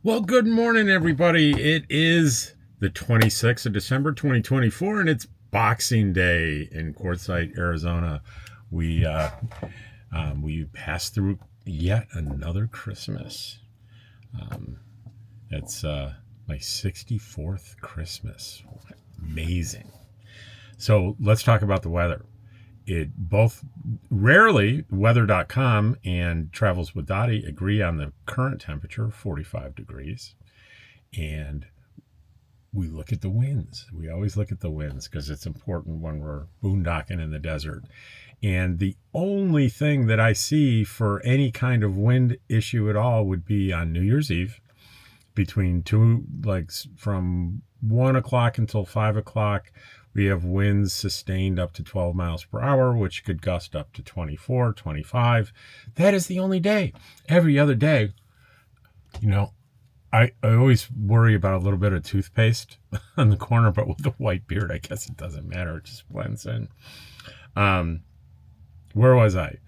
Well, good morning, everybody. It is the 26th of December, 2024, and it's Boxing Day in Quartzsite, Arizona. We we passed through yet another Christmas. It's my 64th Christmas. Amazing. So let's talk about the weather. It both rarely weather.com and Travels with Dottie agree on the current temperature, 45 degrees. And we look at the winds. We always look at the winds because it's important when we're boondocking in the desert. And the only thing that I see for any kind of wind issue at all would be on New Year's Eve between from 1 o'clock until 5 o'clock. We have winds sustained up to 12 miles per hour, which could gust up to 24, 25. That is the only day. Every other day, you know, I always worry about a little bit of toothpaste on the corner, but with the white beard, I guess it doesn't matter. It just blends in. Where was I?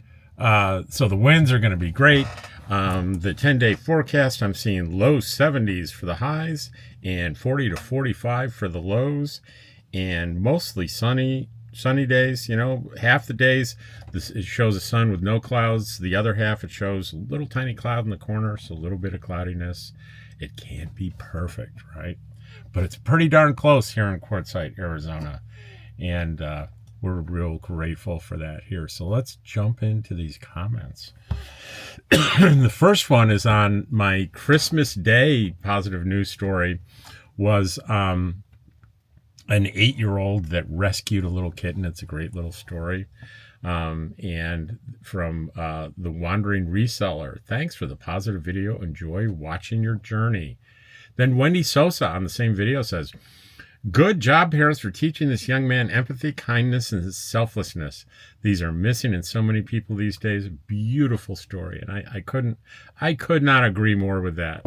So the winds are going to be great. The 10-day forecast, I'm seeing low 70s for the highs and 40 to 45 for the lows, and mostly sunny days. Half the days it shows a sun with no clouds. The other half it shows a little tiny cloud in the corner, so a little bit of cloudiness. It can't be perfect, right? But it's pretty darn close here in Quartzsite, Arizona, and we're real grateful for that here. So let's jump into these comments. The first one is on my Christmas Day positive news story. Was an 8-year-old that rescued a little kitten. It's a great little story. And from the Wandering Reseller, thanks for the positive video. Enjoy watching your journey. Then Wendy Sosa on the same video says, good job, parents, for teaching this young man empathy, kindness, and selflessness. These are missing in so many people these days. Beautiful story. And I could not agree more with that.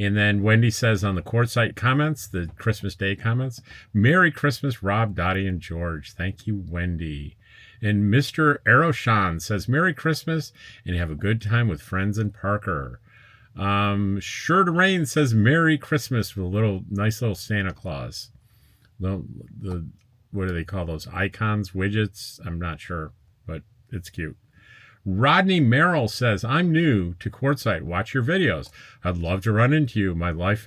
And then Wendy says on the Quartzsite comments, the Christmas Day comments, Merry Christmas, Rob, Dottie, and George. Thank you, Wendy. And Mr. Aroshan says, Merry Christmas, and have a good time with friends in Parker. Sure to Rain says, Merry Christmas with a nice little Santa Claus. The what do they call those? Icons, widgets? I'm not sure, but it's cute. Rodney Merrill says, I'm new to Quartzsite. Watch your videos. I'd love to run into you. My wife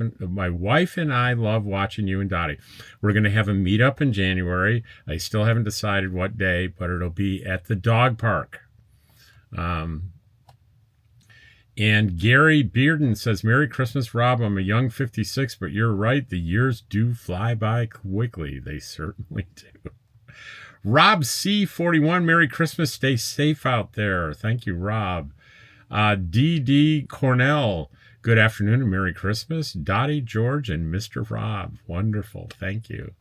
and I love watching you and Dottie. We're going to have a meetup in January. I still haven't decided what day, but it'll be at the dog park. And Gary Bearden says, Merry Christmas, Rob. I'm a young 56, but you're right. The years do fly by quickly. They certainly do. Rob C41, Merry Christmas. Stay safe out there. Thank you, Rob. D.D. Cornell, good afternoon and Merry Christmas. Dottie, George, and Mr. Rob. Wonderful. Thank you.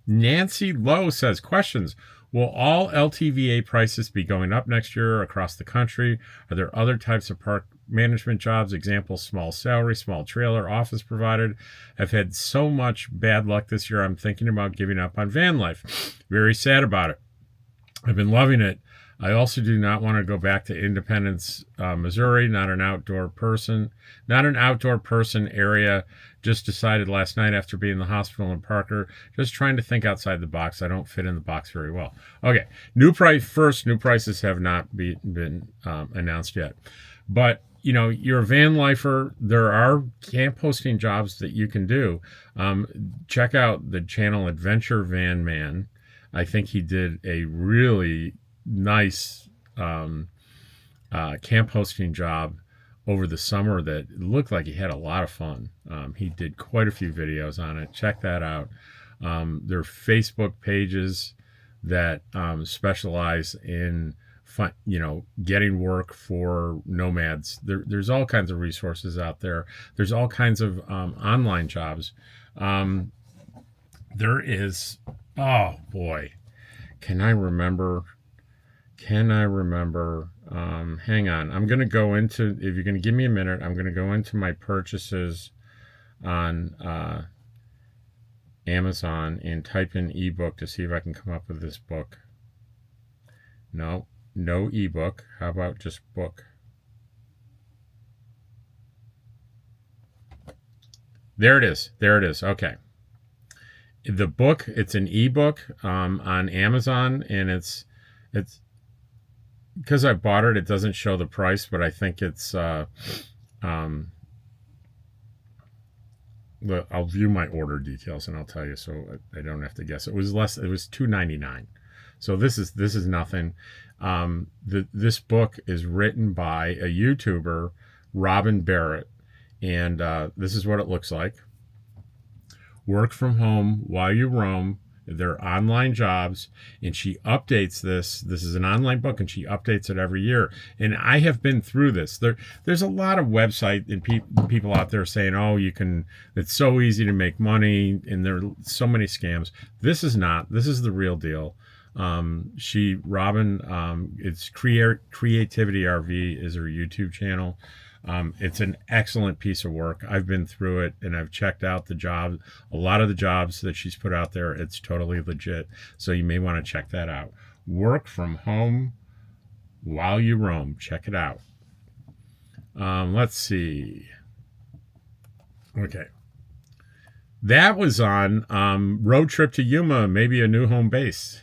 Nancy Lowe says, questions. Will all LTVA prices be going up next year across the country? Are there other types of park management jobs? Example, small salary, small trailer, office provided. I've had so much bad luck this year. I'm thinking about giving up on van life. Very sad about it. I've been loving it. I also do not want to go back to Independence, Missouri. Not an outdoor person area. Just decided last night after being in the hospital in Parker, just trying to think outside the box. I don't fit in the box very well. Okay, new prices have not been announced yet. But, you're a van lifer. There are camp hosting jobs that you can do. Check out the channel Adventure Van Man. I think he did a really nice camp hosting job over the summer that looked like he had a lot of fun. He did quite a few videos on it. Check that out. There are Facebook pages that specialize in fun, getting work for nomads. There's all kinds of resources out there. There's all kinds of online jobs. There is, oh boy, can I remember? Hang on. I'm going to go into, if you're going to give me a minute, I'm going to go into my purchases on Amazon and type in ebook to see if I can come up with this book. No ebook. How about just book? There it is. There it is. Okay. The book, it's an ebook on Amazon, and it's because I bought it. It doesn't show the price, but I think it's. Um, I'll view my order details and I'll tell you, so I don't have to guess. It was less. It was $2.99. So this is nothing. This book is written by a YouTuber, Robin Barrett, and this is what it looks like. Work from home while you roam. They're online jobs, and she updates this. This is an online book, and she updates it every year. And I have been through this. There's a lot of website and people out there saying, "Oh, you can." It's so easy to make money, and there are so many scams. This is not. This is the real deal. Robin, it's Creativity RV is her YouTube channel. It's an excellent piece of work. I've been through it and I've checked out the job. A lot of the jobs that she's put out there, it's totally legit. So you may want to check that out. Work from home while you roam. Check it out. Let's see. Okay. That was on Road Trip to Yuma, maybe a new home base.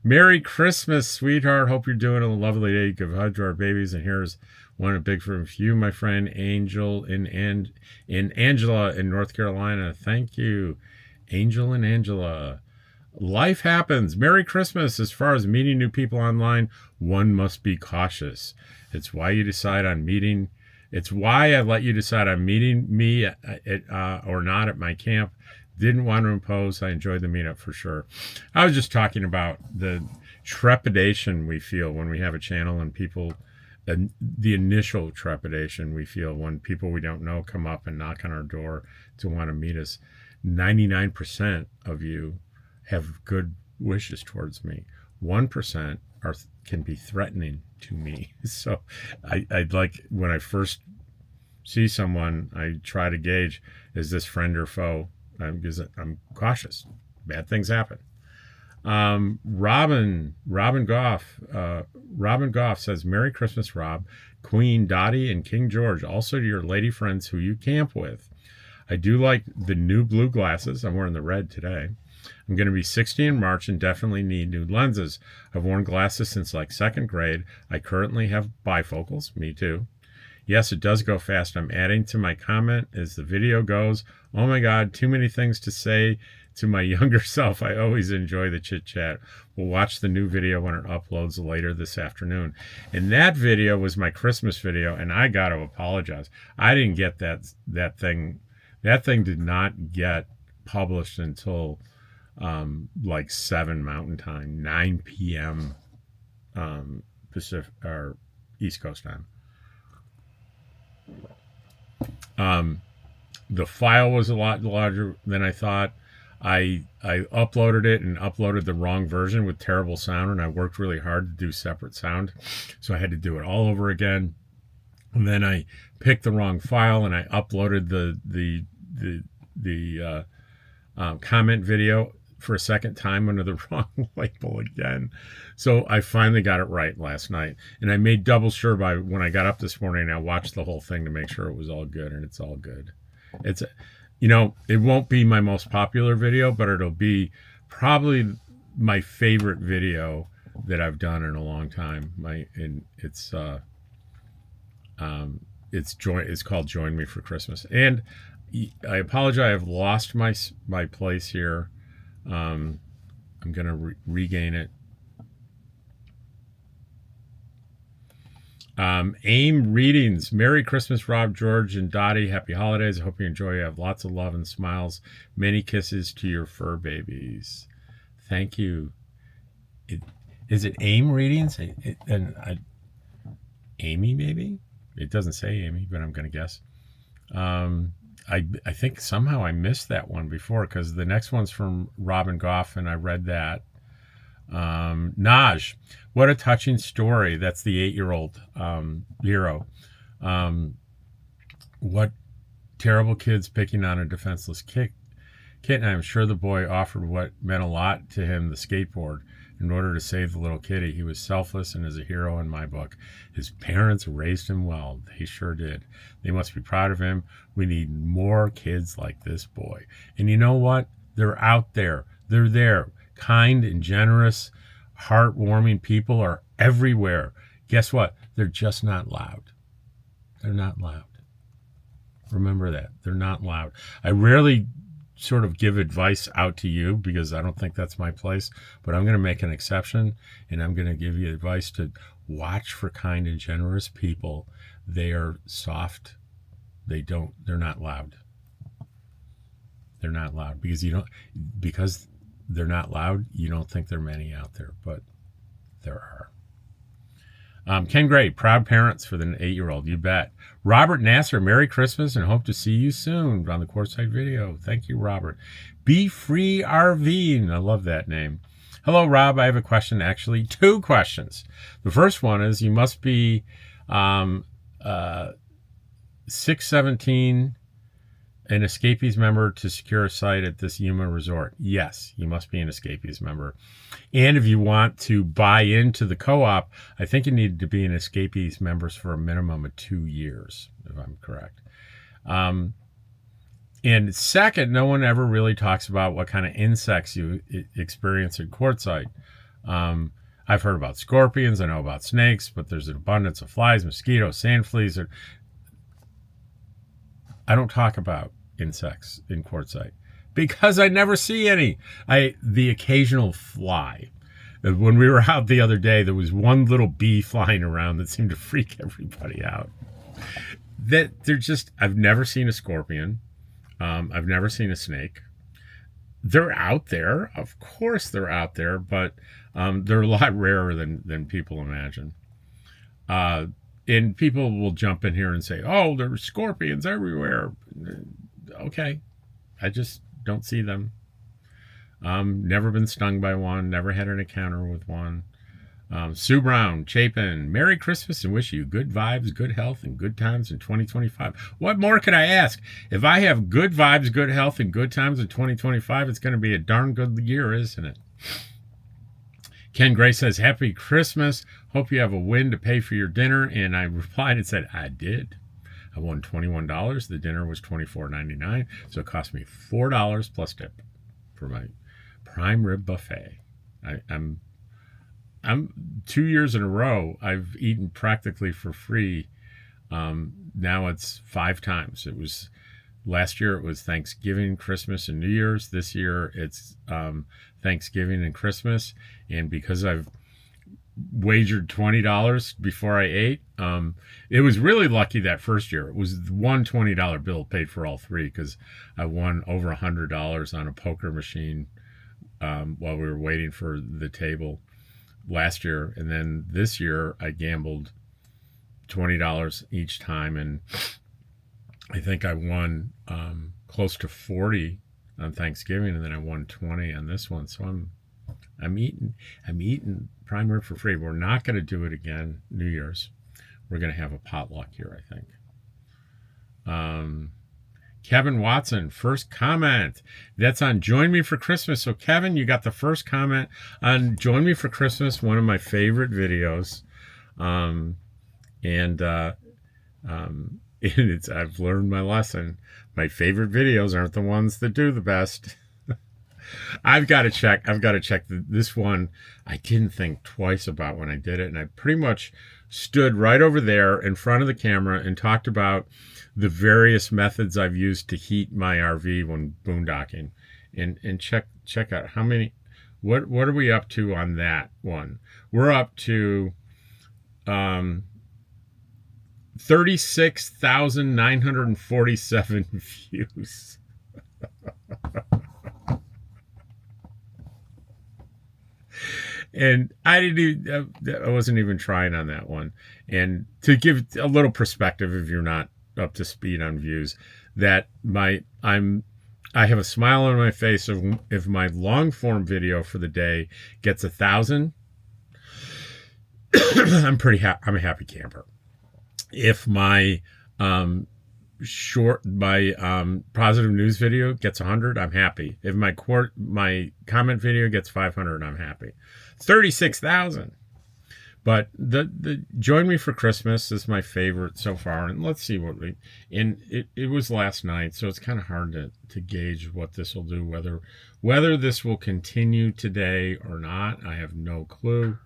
Merry Christmas, sweetheart. Hope you're doing a lovely day. Give a hug to our babies. And here's one big from you, my friend Angel in Angela in North Carolina. Thank you, Angel and Angela. Life happens. Merry Christmas. As far as meeting new people online, one must be cautious. It's why you decide on meeting. It's why I let you decide on meeting me or not at my camp. Didn't want to impose. I enjoyed the meetup for sure. I was just talking about the trepidation we feel when we have a channel and people, the initial trepidation we feel when people we don't know come up and knock on our door to want to meet us. 99% of you have good wishes towards me. 1% can be threatening to me. So I'd like, when I first see someone, I try to gauge, is this friend or foe? Because I'm cautious. Bad things happen. Robin Goff says, Merry Christmas, Rob, Queen Dottie, and King George. Also to your lady friends who you camp with. I do like the new blue glasses. I'm wearing the red today. I'm going to be 60 in March and definitely need new lenses. I've worn glasses since like second grade. I currently have bifocals. Me too. Yes, it does go fast. I'm adding to my comment as the video goes. Oh my God, too many things to say to my younger self. I always enjoy the chit chat. We'll watch the new video when it uploads later this afternoon. And that video was my Christmas video, and I got to apologize. I didn't get that thing. That thing did not get published until like 7 Mountain Time, 9 p.m. Pacific or East Coast time. The file was a lot larger than I thought. I uploaded it and uploaded the wrong version with terrible sound, and I worked really hard to do separate sound, so I had to do it all over again. And then I picked the wrong file and I uploaded the comment video for a second time under the wrong label again. So I finally got it right last night, and I made double sure by when I got up this morning. I watched the whole thing to make sure it was all good, and it's all good. It's, it won't be my most popular video, but it'll be probably my favorite video that I've done in a long time. It's called Join Me for Christmas. And I apologize, I've lost my place here. I'm gonna regain it. AIM readings. Merry Christmas, Rob, George, and Dottie. Happy holidays. I hope you enjoy. You have lots of love and smiles. Many kisses to your fur babies. Thank you. Is it AIM readings? Amy, maybe? It doesn't say Amy, but I'm going to guess. I think somehow I missed that one before, because the next one's from Robin Goff, and I read that. Naj, what a touching story. That's the 8-year-old hero. What terrible kids picking on a defenseless kitten. I'm sure the boy offered what meant a lot to him, the skateboard. in order to save the little kitty. He was selfless and is a hero in my book. His parents raised him well. They sure did. They must be proud of him. We need more kids like this boy. And you know what? They're out there. They're there. Kind and generous, heartwarming people are everywhere. Guess what? They're just not loud. They're not loud. Remember that. They're not loud. I rarely sort of give advice out to you because I don't think that's my place, but I'm going to make an exception, and I'm going to give you advice to watch for kind and generous people. They are soft. They're not loud. They're not loud because they're not loud. You don't think there are many out there, but there are. Ken Gray, proud parents for the 8-year-old. You bet. Robert Nasser, Merry Christmas and hope to see you soon on the Quartzsite video. Thank you, Robert. Be Free RV. I love that name. Hello, Rob. I have a question, actually 2 questions. The first one is you must be 617 an Escapees member to secure a site at this Yuma resort. Yes, you must be an Escapees member. And if you want to buy into the co-op, I think you need to be an Escapees members for a minimum of 2 years, if I'm correct. And second, no one ever really talks about what kind of insects you experience at Quartzsite. I've heard about scorpions, I know about snakes, but there's an abundance of flies, mosquitoes, sand fleas. I don't talk about insects in Quartzsite because I never see any. The occasional fly. When we were out the other day, there was one little bee flying around that seemed to freak everybody out. I've never seen a scorpion. I've never seen a snake. They're out there. Of course they're out there, but they're a lot rarer than people imagine. And people will jump in here and say, oh, there's scorpions everywhere. Okay. I just don't see them. Never been stung by one. Never had an encounter with one. Sue Brown, Chapin, Merry Christmas and wish you good vibes, good health, and good times in 2025. What more could I ask? If I have good vibes, good health, and good times in 2025, it's going to be a darn good year, isn't it? Ken Gray says, Happy Christmas. Hope you have a win to pay for your dinner. And I replied and said, I did. I won $21. The dinner was $24.99. So it cost me $4 plus tip for my prime rib buffet. I'm 2 years in a row, I've eaten practically for free. Now it's 5 times. Last year it was Thanksgiving, Christmas, and New Year's. This year it's Thanksgiving and Christmas. And because I've wagered $20 before I ate, it was really lucky that first year. It was one $20 bill paid for all 3 because I won over $100 on a poker machine while we were waiting for the table last year. And then this year I gambled $20 each time, and I think I won close to 40 on Thanksgiving, and then I won 20 on this one. So I'm eating prime rib for free. We're not going to do it again New Year's. We're going to have a potluck here, I think. Kevin Watson, first comment. That's on Join Me for Christmas. So Kevin, you got the first comment on Join Me for Christmas, one of my favorite videos. I've learned my lesson. My favorite videos aren't the ones that do the best. I've got to check this one. I didn't think twice about when I did it, and I pretty much stood right over there in front of the camera and talked about the various methods I've used to heat my RV when boondocking, and check out how many. What are we up to on that one? We're up to 36,947 views. And I wasn't even trying on that one. And to give a little perspective, if you're not up to speed on views, that I have a smile on my face if my long form video for the day gets 1,000. I'm a happy camper. If my positive news video gets 100, I'm happy. If my comment video gets 500, I'm happy. 36,000. But the Join Me for Christmas is my favorite so far, and let's see what it was last night, so it's kind of hard to gauge what this will do, whether this will continue today or not. I have no clue.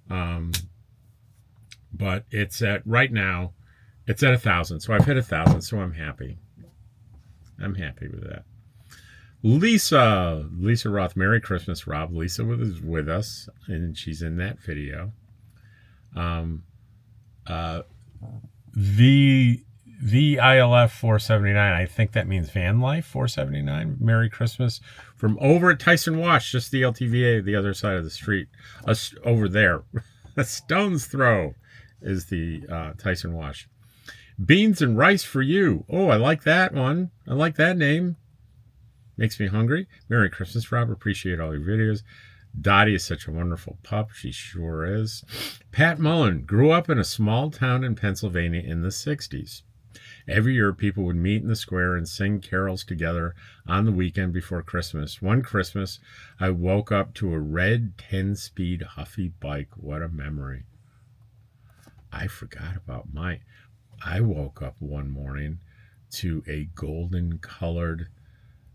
But right now it's at 1,000, so I've hit 1,000, so I'm happy. I'm happy with that. Lisa Roth, Merry Christmas, Rob. Lisa is with us, and she's in that video. VILF 479, I think that means vanlife 479. Merry Christmas from over at Tyson Wash, just the LTVA, the other side of the street, over there. A stone's throw is the Tyson Wash. Beans and rice for you. Oh, I like that one. I like that name. Makes me hungry. Merry Christmas, Rob. Appreciate all your videos. Dottie is such a wonderful pup. She sure is. Pat Mullen grew up in a small town in Pennsylvania in the 60s. Every year, people would meet in the square and sing carols together on the weekend before Christmas. One Christmas, I woke up to a red 10-speed Huffy bike. What a memory. I forgot about I woke up one morning to a golden-colored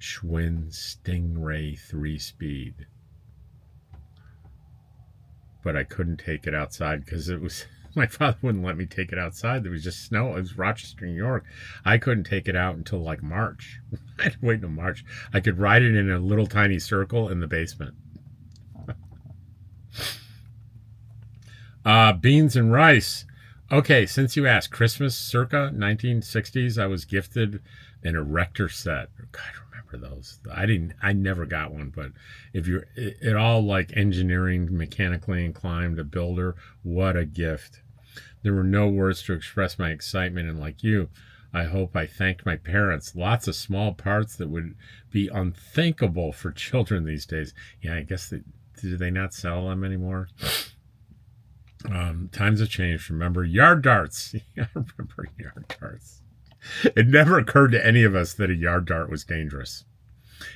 Schwinn Stingray 3-speed. But I couldn't take it outside because my father wouldn't let me take it outside. There was just snow. It was Rochester, New York. I couldn't take it out until like March. I had to wait until March. I could ride it in a little tiny circle in the basement. Beans and rice. Okay, since you asked, Christmas circa 1960s, I was gifted an erector set. God, those. I never got one, but if you're at all like engineering, mechanically inclined, a builder, what a gift. There were no words to express my excitement, and like you, I hope I thanked my parents. Lots of small parts that would be unthinkable for children these days. Yeah, I guess do they not sell them anymore? Times have changed. Remember yard darts? I remember yard darts. It never occurred to any of us that a yard dart was dangerous.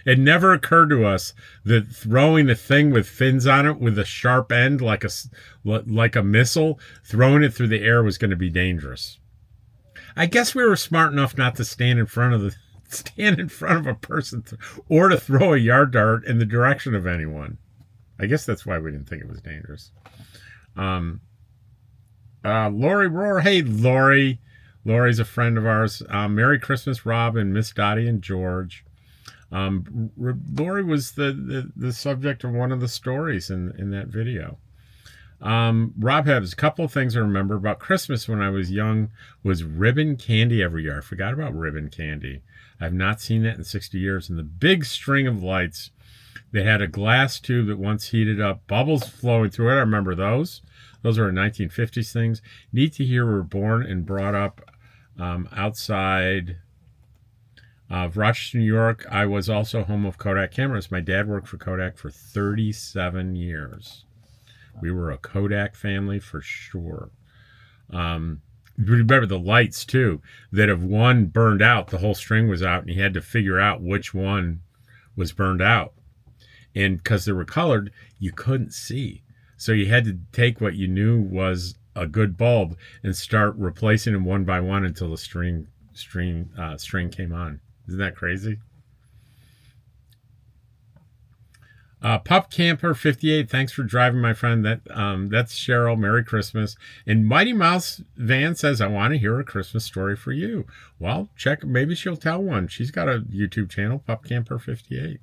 It never occurred to us that throwing a thing with fins on it with a sharp end like a missile, throwing it through the air was going to be dangerous. I guess we were smart enough not to stand in front of a person or to throw a yard dart in the direction of anyone. I guess that's why we didn't think it was dangerous. Lori Roar. Hey, Lori. Lori's a friend of ours. Merry Christmas, Rob and Miss Dottie and George. Lori was the subject of one of the stories in that video. Rob has a couple of things I remember about Christmas when I was young was ribbon candy every year. I forgot about ribbon candy. I've not seen that in 60 years. And the big string of lights, they had a glass tube that once heated up, bubbles flowing through it. I remember those. Those were 1950s things. Neat to hear we were born and brought up outside of Rochester, New York. I was also home of Kodak cameras. My dad worked for Kodak for 37 years. We were a Kodak family for sure. Remember the lights too, that if one burned out, the whole string was out and you had to figure out which one was burned out. And because they were colored, you couldn't see. So you had to take what you knew was a good bulb and start replacing them one by one until the string came on. Isn't that crazy? Pup Camper 58, thanks for driving, my friend. That's Cheryl. Merry Christmas. And Mighty Mouse Van says, I want to hear a Christmas story for you. Well, maybe she'll tell one. She's got a YouTube channel, Pup Camper 58.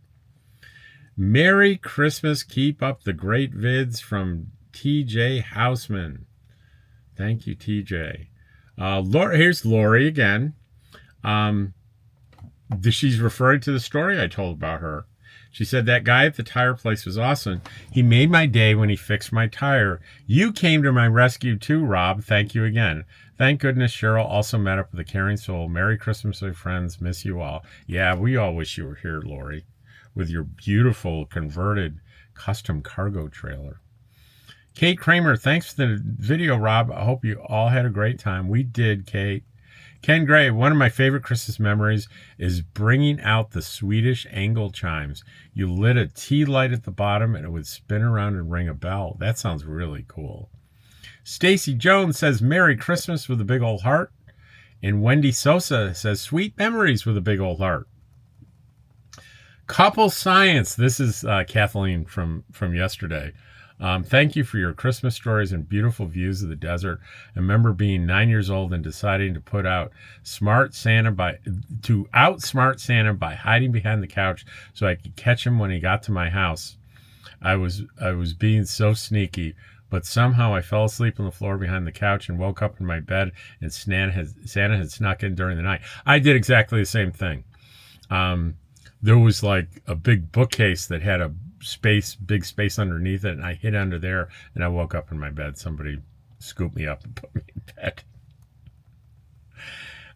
Merry Christmas. Keep up the great vids from TJ Houseman. Thank you, TJ. Here's Lori again. She's referring to the story I told about her. She said, that guy at the tire place was awesome. He made my day when he fixed my tire. You came to my rescue too, Rob. Thank you again. Thank goodness Cheryl also met up with a caring soul. Merry Christmas, my friends. Miss you all. Yeah, we all wish you were here, Lori, with your beautiful converted custom cargo trailer. Kate Kramer, thanks for the video, Rob. I hope you all had a great time. We did, Kate. Ken Gray, one of my favorite Christmas memories is bringing out the Swedish angle chimes. You lit a tea light at the bottom and it would spin around and ring a bell. That sounds really cool. Stacy Jones says, Merry Christmas with a big old heart. And Wendy Sosa says, sweet memories with a big old heart. Couple Science. This is Kathleen from yesterday. Thank you for your Christmas stories and beautiful views of the desert. I remember being 9 years old and deciding to outsmart Santa by hiding behind the couch so I could catch him when he got to my house. I was being so sneaky, but somehow I fell asleep on the floor behind the couch and woke up in my bed and Santa had snuck in during the night. I did exactly the same thing. There was like a big bookcase that had a big space underneath it, and I hid under there, and I woke up in my bed. Somebody scooped me up and put me in bed.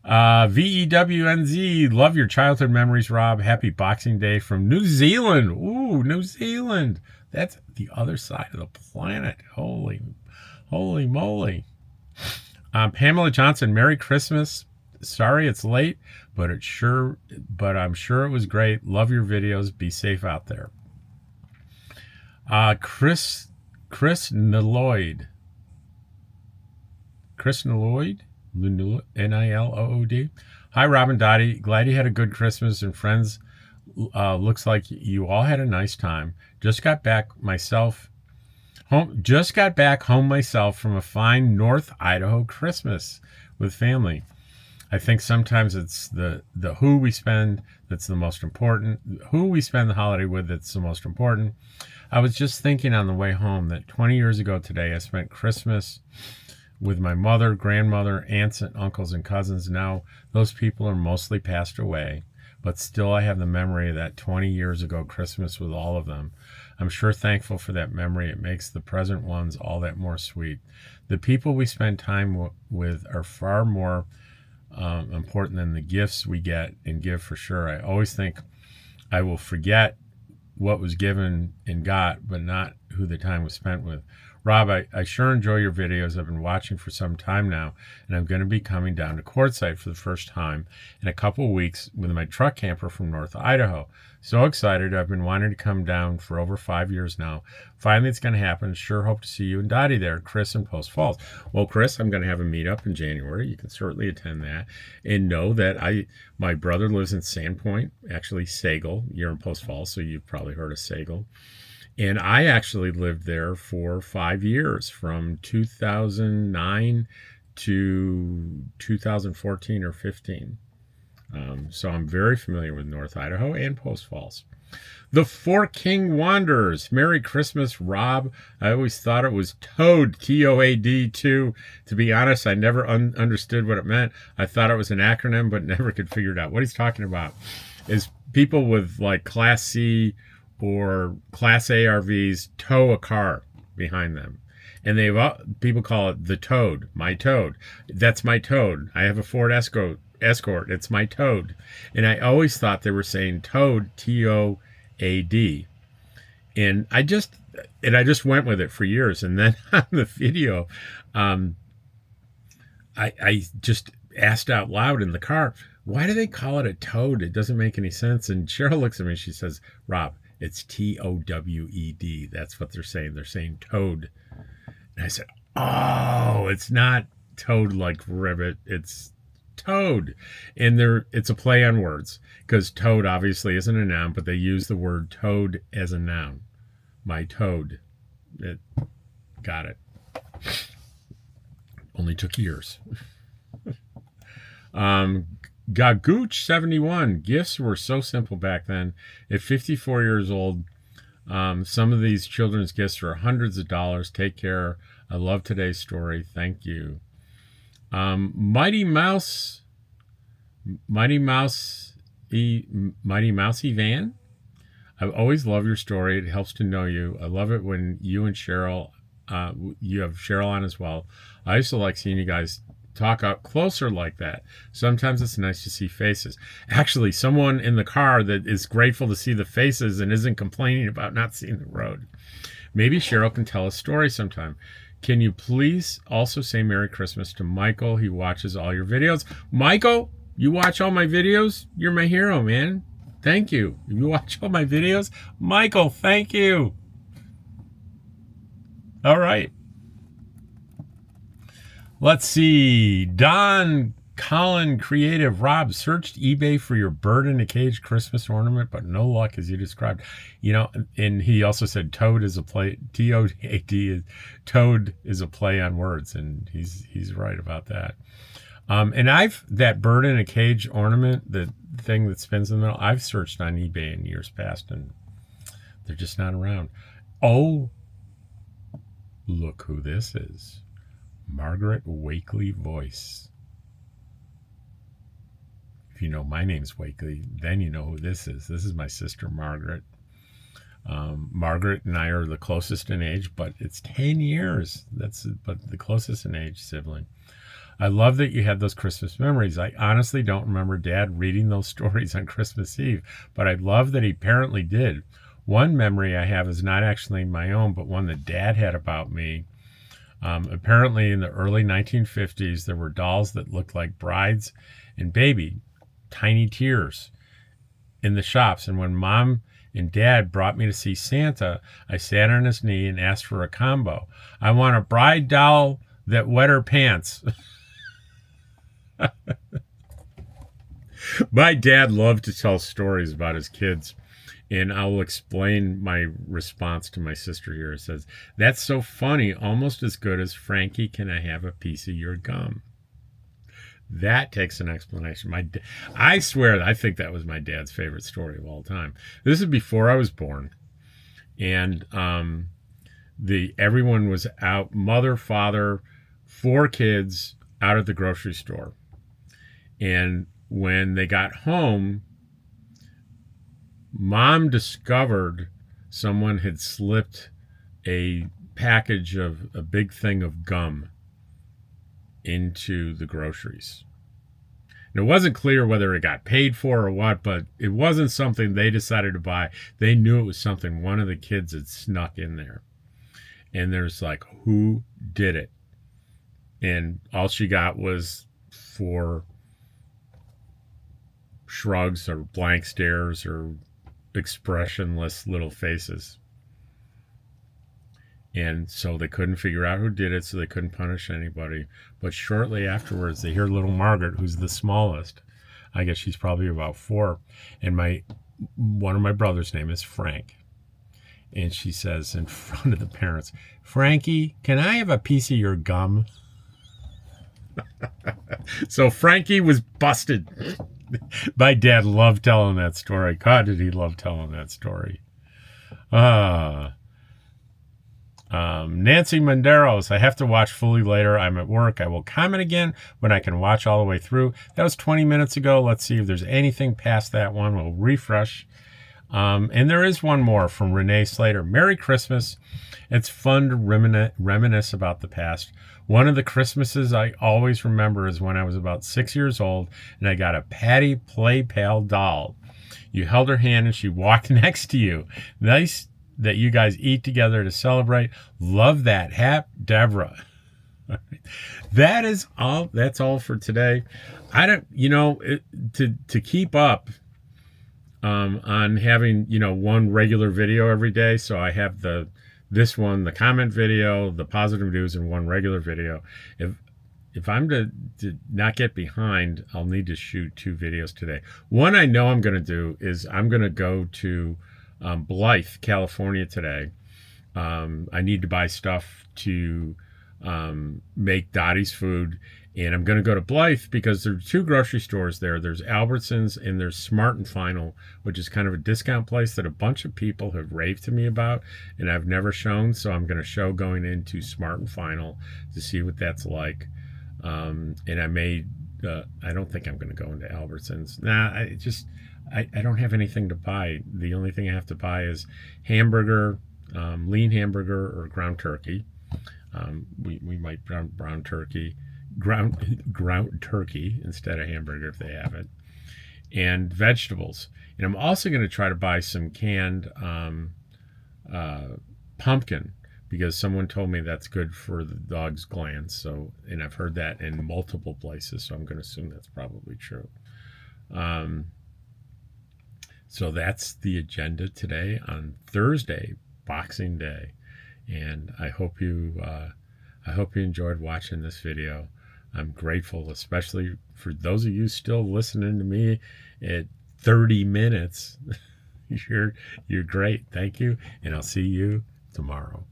VEWNZ, love your childhood memories, Rob. Happy Boxing Day from New Zealand. Ooh, New Zealand. That's the other side of the planet. Holy moly. Pamela Johnson, Merry Christmas. Sorry it's late, but I'm sure it was great. Love your videos. Be safe out there. Chris Niloid. Nilood. Hi, Robin Dottie. Glad you had a good Christmas and friends. Looks like you all had a nice time. Just got back home myself from a fine North Idaho Christmas with family. I think sometimes it's the who we spend that's the most important. Who we spend the holiday with that's the most important. I was just thinking on the way home that 20 years ago today I spent Christmas with my mother, grandmother, aunts, and uncles and cousins. Now those people are mostly passed away, but still I have the memory of that 20 years ago Christmas with all of them. I'm sure thankful for that memory. It makes the present ones all that more sweet. The people we spend time with are far more important than the gifts we get and give, for sure. I always think I will forget what was given and got, but not who the time was spent with. Rob, I sure enjoy your videos. I've been watching for some time now, and I'm going to be coming down to Quartzsite for the first time in a couple of weeks with my truck camper from North Idaho. So excited. I've been wanting to come down for over 5 years now. Finally, it's going to happen. Sure hope to see you and Dottie there, Chris in Post Falls. Well, Chris, I'm going to have a meetup in January. You can certainly attend that. And know that my brother lives in Sandpoint, actually Sagal. You're in Post Falls, so you've probably heard of Sagal. And I actually lived there for 5 years, from 2009 to 2014 or 15. So I'm very familiar with North Idaho and Post Falls. The Four King Wanderers. Merry Christmas, Rob. I always thought it was Toad, T-O-A-D, too. To be honest, I never understood what it meant. I thought it was an acronym, but never could figure it out. What he's talking about is people with like Class C or Class A RVs tow a car behind them. And people call it the Toad, my Toad. That's my Toad. I have a Ford Escort. It's my Toad. And I always thought they were saying Toad, T-O-A-D. And I just went with it for years. And then on the video, I just asked out loud in the car, why do they call it a toad? It doesn't make any sense. And Cheryl looks at me and she says, Rob, it's T-O-W-E-D. That's what they're saying. They're saying toad. And I said, oh, it's not toad like ribbit. It's toad. And it's a play on words, because toad obviously isn't a noun, but they use the word toad as a noun. My Toad. Got it. Only took years. Gagooch71. Gifts were so simple back then. At 54 years old, some of these children's gifts are hundreds of dollars. Take care. I love today's story. Thank you. Mighty Mousey Van. I always love your story. It helps to know you. I love it when you and Cheryl, you have Cheryl on as well. I used to like seeing you guys talk up closer like that. Sometimes it's nice to see faces. Actually, someone in the car that is grateful to see the faces and isn't complaining about not seeing the road. Maybe Cheryl can tell a story sometime. Can you please also say Merry Christmas to Michael? He watches all your videos. Michael, you watch all my videos? You're my hero, man. Thank you. You watch all my videos? Michael, thank you. All right. Let's see. Don Colin Creative Rob searched eBay for your bird in a cage Christmas ornament, but no luck as you described. And he also said toad is a play. Toad toad is a play on words, and he's right about that. And that bird in a cage ornament, the thing that spins in the middle, I've searched on eBay in years past, and they're just not around. Oh, look who this is. Margaret Wakely Voice. If you know my name's Wakely, then you know who this is. This is my sister Margaret. Margaret and I are the closest in age, but it's 10 years. But the closest in age sibling. I love that you had those Christmas memories. I honestly don't remember Dad reading those stories on Christmas Eve, but I love that he apparently did. One memory I have is not actually my own, but one that Dad had about me. Apparently in the early 1950s, there were dolls that looked like brides and baby, tiny tears in the shops. And when Mom and Dad brought me to see Santa, I sat on his knee and asked for a combo. I want a bride doll that wet her pants. My dad loved to tell stories about his kids. And I'll explain my response to my sister here. It says, that's so funny, almost as good as Frankie, can I have a piece of your gum? That takes an explanation. I swear, I think that was my dad's favorite story of all time. This is before I was born. And everyone was out, mother, father, 4 kids out at the grocery store. And when they got home, Mom discovered someone had slipped a package of a big thing of gum into the groceries. And it wasn't clear whether it got paid for or what, but it wasn't something they decided to buy. They knew it was something one of the kids had snuck in there. And there's like, who did it? And all she got was 4 shrugs or blank stares or expressionless little faces. And so they couldn't figure out who did it, so they couldn't punish anybody. But shortly afterwards, they hear little Margaret, who's the smallest. I guess she's probably about 4. And one of my brother's name is Frank. And she says in front of the parents, Frankie, can I have a piece of your gum? So Frankie was busted. My dad loved telling that story. God, did he love telling that story. Nancy Monderos, I have to watch fully later. I'm at work. I will comment again when I can watch all the way through. That was 20 minutes ago. Let's see if there's anything past that one. We'll refresh. And there is one more from Renee Slater. Merry Christmas. It's fun to reminisce about the past. One of the Christmases I always remember is when I was about 6 years old and I got a Patty Play Pal doll. You held her hand and she walked next to you. Nice that you guys eat together to celebrate. Love that. Hap Deborah. That is all. That's all for today. I don't, to keep up on having, one regular video every day. So I have this one, the comment video, the positive news, and one regular video. If I'm to not get behind, I'll need to shoot 2 videos today. One I know I'm going to do is I'm going to go to Blythe, California today. I need to buy stuff to make Dottie's food. And I'm going to go to Blythe because there are 2 grocery stores there. There's Albertsons and there's Smart and Final, which is kind of a discount place that a bunch of people have raved to me about and I've never shown. So I'm going to show going into Smart and Final to see what that's like. And I don't think I'm going to go into Albertsons. I don't have anything to buy. The only thing I have to buy is hamburger, lean hamburger or ground turkey. We might brown turkey. Ground turkey instead of hamburger if they have it, and vegetables. And I'm also going to try to buy some canned pumpkin because someone told me that's good for the dog's glands. So, and I've heard that in multiple places, so I'm going to assume that's probably true. So that's the agenda today on Thursday, Boxing Day, and I hope you enjoyed watching this video. I'm grateful, especially for those of you still listening to me at 30 minutes. You're great. Thank you, and I'll see you tomorrow.